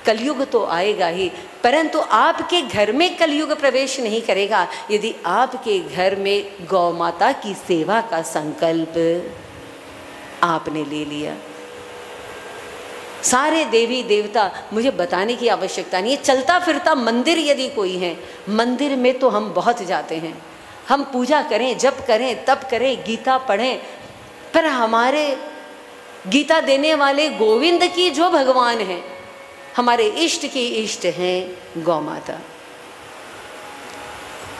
कलयुग तो आएगा ही, परंतु आपके घर में कलयुग प्रवेश नहीं करेगा यदि आपके घर में गौ माता की सेवा का संकल्प आपने ले लिया। सारे देवी देवता मुझे बताने की आवश्यकता नहीं है, चलता फिरता मंदिर यदि कोई है, मंदिर में तो हम बहुत जाते हैं, हम पूजा करें, जप करें, तप करें, गीता पढ़ें, पर हमारे गीता देने वाले गोविंद की जो भगवान हैं, हमारे इष्ट की इष्ट हैं गौ माता।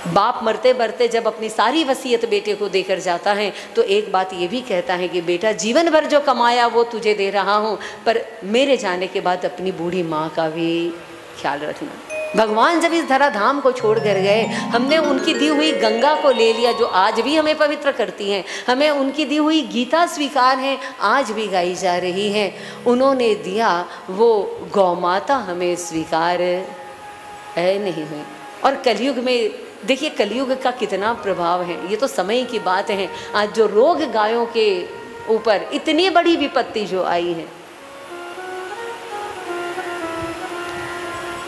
बाप मरते मरते जब अपनी सारी वसीयत बेटे को देकर जाता है तो एक बात ये भी कहता है कि बेटा जीवन भर जो कमाया वो तुझे दे रहा हूँ, पर मेरे जाने के बाद अपनी बूढ़ी माँ का भी ख्याल रखना। भगवान जब इस धराधाम को छोड़ कर गए, हमने उनकी दी हुई गंगा को ले लिया जो आज भी हमें पवित्र करती हैं, हमें उनकी दी हुई गीता स्वीकार है, आज भी गाई जा रही है, उन्होंने दिया वो गौ माता हमें स्वीकार है नहीं हुई। और कलयुग में देखिए कलयुग का कितना प्रभाव है, ये तो समय की बात है। आज जो रोग गायों के ऊपर इतनी बड़ी विपत्ति जो आई है,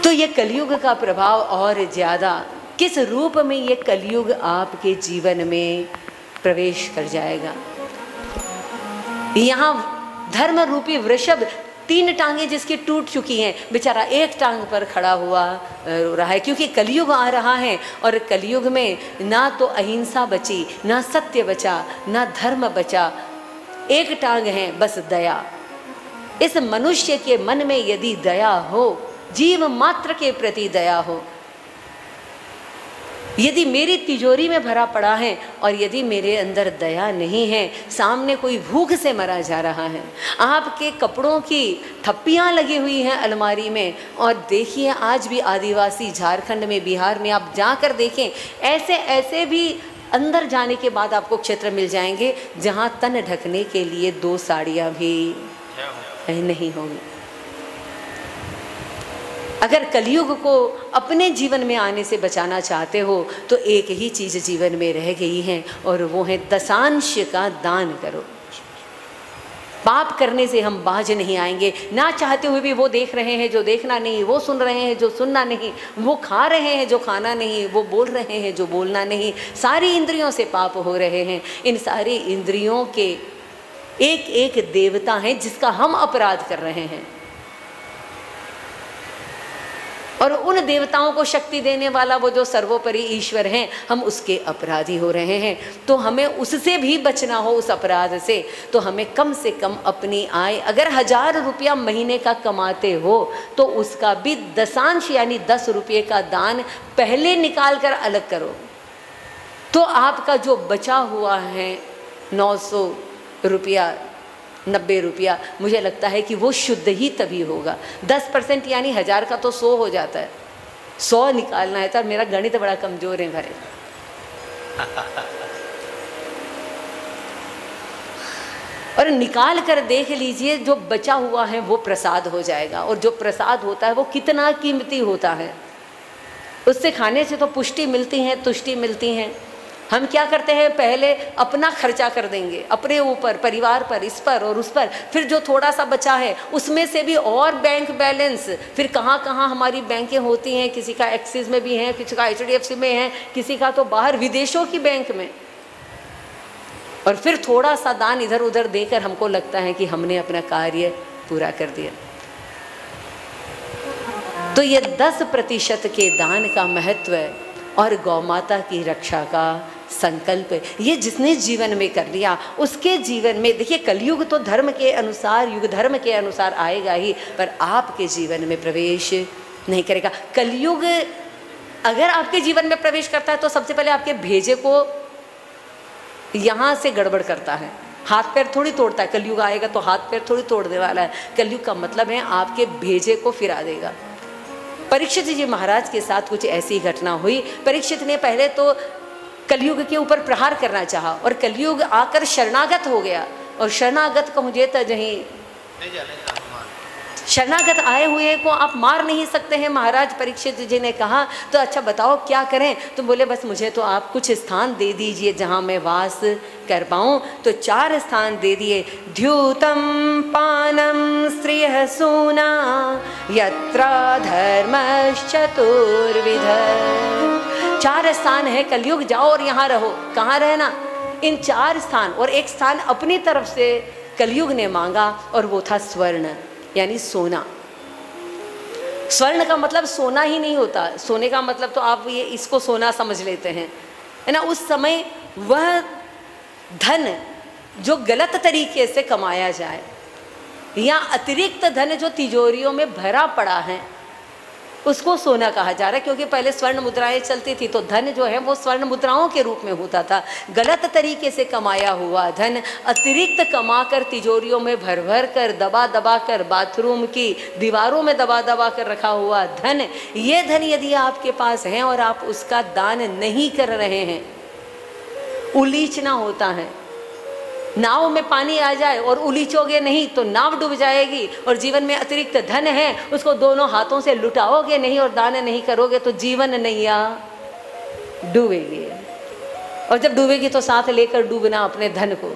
तो ये कलयुग का प्रभाव और ज़्यादा किस रूप में ये कलयुग आपके जीवन में प्रवेश कर जाएगा। यहाँ धर्म रूपी वृषभ, 3 टांगे जिसकी टूट चुकी हैं, बेचारा एक टांग पर खड़ा हुआ रहा है, क्योंकि कलयुग आ रहा है और कलयुग में ना तो अहिंसा बची, ना सत्य बचा, ना धर्म बचा, एक टांग है बस दया। इस मनुष्य के मन में यदि दया हो, जीव मात्र के प्रति दया हो, यदि मेरी तिजोरी में भरा पड़ा है और यदि मेरे अंदर दया नहीं है, सामने कोई भूख से मरा जा रहा है, आपके कपड़ों की थप्पियां लगी हुई हैं अलमारी में, और देखिए आज भी आदिवासी झारखंड में, बिहार में आप जाकर देखें, ऐसे ऐसे भी अंदर जाने के बाद आपको क्षेत्र मिल जाएंगे जहां तन ढकने के लिए 2 साड़ियां भी नहीं होंगी। अगर कलयुग को अपने जीवन में आने से बचाना चाहते हो तो एक ही चीज़ जीवन में रह गई है और वो है दशांश का दान करो। पाप करने से हम बाज नहीं आएंगे, ना चाहते हुए भी वो देख रहे हैं जो देखना नहीं, वो सुन रहे हैं जो सुनना नहीं, वो खा रहे हैं जो खाना नहीं, वो बोल रहे हैं जो बोलना नहीं, सारी इंद्रियों से पाप हो रहे हैं। इन सारी इंद्रियों के एक एक देवता हैं जिसका हम अपराध कर रहे हैं, और उन देवताओं को शक्ति देने वाला वो जो सर्वोपरि ईश्वर हैं, हम उसके अपराधी हो रहे हैं। तो हमें उससे भी बचना हो, उस अपराध से, तो हमें कम से कम अपनी आय, अगर 1000 रुपया महीने का कमाते हो तो उसका भी दशांश यानी 10 रुपये का दान पहले निकाल कर अलग करो, तो आपका जो बचा हुआ है 900 रुपया, 90 रुपया, मुझे लगता है कि वो शुद्ध ही तभी होगा। 10% यानी 1000 का तो 100 हो जाता है, 100 निकालना है। तो मेरा गणित बड़ा कमजोर है भाई। और निकाल कर देख लीजिए, जो बचा हुआ है वो प्रसाद हो जाएगा, और जो प्रसाद होता है वो कितना कीमती होता है। उससे खाने से तो पुष्टि मिलती है, तुष्टि मिलती है। हम क्या करते हैं, पहले अपना खर्चा कर देंगे, अपने ऊपर, परिवार पर, इस पर और उस पर, फिर जो थोड़ा सा बचा है उसमें से भी और बैंक बैलेंस, फिर कहाँ कहाँ हमारी बैंकें होती हैं, किसी का एक्सिस में भी है, किसी का HDFC में है, किसी का तो बाहर विदेशों की बैंक में, और फिर थोड़ा सा दान इधर उधर देकर हमको लगता है कि हमने अपना कार्य पूरा कर दिया। तो ये 10% के दान का महत्व है और गौ माता की रक्षा का संकल्प, ये जिसने जीवन में कर लिया उसके जीवन में, देखिए कलयुग तो धर्म के अनुसार, युग धर्म के अनुसार आएगा ही, पर आपके जीवन में प्रवेश नहीं करेगा। कलयुग अगर आपके जीवन में प्रवेश करता है तो सबसे पहले आपके भेजे को यहाँ से गड़बड़ करता है, हाथ पैर थोड़ी तोड़ता है। कलयुग आएगा तो हाथ पैर थोड़ी तोड़ने वाला है, कलयुग का मतलब है आपके भेजे को फिरा देगा। परीक्षित जी महाराज के साथ कुछ ऐसी घटना हुई। परीक्षित ने पहले तो कलयुग के ऊपर प्रहार करना चाहा और कलयुग आकर शरणागत हो गया, और शरणागत कहूँ तो जहीं शरणागत आए हुए को आप मार नहीं सकते हैं, महाराज परीक्षित जी ने कहा। तो अच्छा बताओ क्या करें? तो बोले बस मुझे तो आप कुछ स्थान दे दीजिए जहाँ मैं वास कर पाऊँ। तो 4 स्थान दे दिए। द्यूतम पानम स्त्रियः सूना यत्र धर्मश्चतुर्विध। 4 स्थान है, कलयुग जाओ और यहाँ रहो। कहाँ रहना? इन 4 स्थान। और एक स्थान अपनी तरफ से कलयुग ने मांगा और वो था स्वर्ण, यानी सोना। स्वर्ण का मतलब सोना ही नहीं होता, सोने का मतलब तो आप ये इसको सोना समझ लेते हैं, है ना। उस समय वह धन जो गलत तरीके से कमाया जाए या अतिरिक्त धन जो तिजोरियों में भरा पड़ा है उसको सोना कहा जा रहा है। क्योंकि पहले स्वर्ण मुद्राएं चलती थी तो धन जो है वो स्वर्ण मुद्राओं के रूप में होता था। गलत तरीके से कमाया हुआ धन, अतिरिक्त कमाकर तिजोरियों में भर भर कर, दबा दबा कर, बाथरूम की दीवारों में दबा दबा कर रखा हुआ धन, ये धन यदि आपके पास है और आप उसका दान नहीं कर रहे हैं, उलीचना होता है। नाव में पानी आ जाए और उलीचोगे नहीं तो नाव डूब जाएगी। और जीवन में अतिरिक्त धन है, उसको दोनों हाथों से लुटाओगे नहीं और दान नहीं करोगे तो जीवन नैया डूबेगी। और जब डूबेगी तो साथ लेकर डूबना अपने धन को।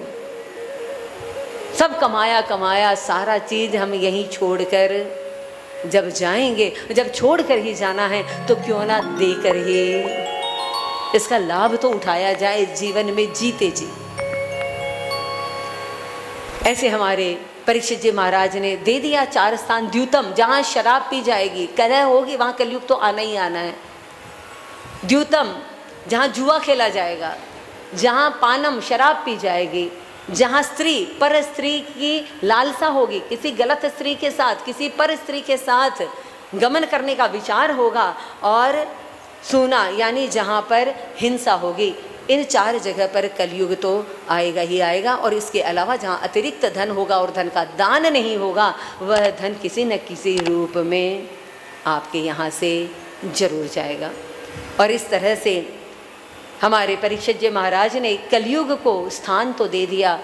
सब कमाया कमाया सारा चीज हम यहीं छोड़कर जब जाएंगे, जब छोड़कर ही जाना है तो क्यों ना देकर ही इसका लाभ तो उठाया जाए जीवन में जीते जी। ऐसे हमारे परीक्षित जी महाराज ने दे दिया 4 स्थान। द्यूतम, जहाँ शराब पी जाएगी, कलह होगी, वहाँ कलयुग तो आना ही आना है। द्यूतम, जहाँ जुआ खेला जाएगा, जहाँ पानम, शराब पी जाएगी, जहाँ स्त्री, पर स्त्री की लालसा होगी, किसी गलत स्त्री के साथ, किसी पर स्त्री के साथ गमन करने का विचार होगा, और सूना यानी जहाँ पर हिंसा होगी। इन 4 जगह पर कलयुग तो आएगा ही आएगा। और इसके अलावा जहाँ अतिरिक्त धन होगा और धन का दान नहीं होगा, वह धन किसी न किसी रूप में आपके यहाँ से जरूर जाएगा। और इस तरह से हमारे परीक्षित जी महाराज ने कलयुग को स्थान तो दे दिया,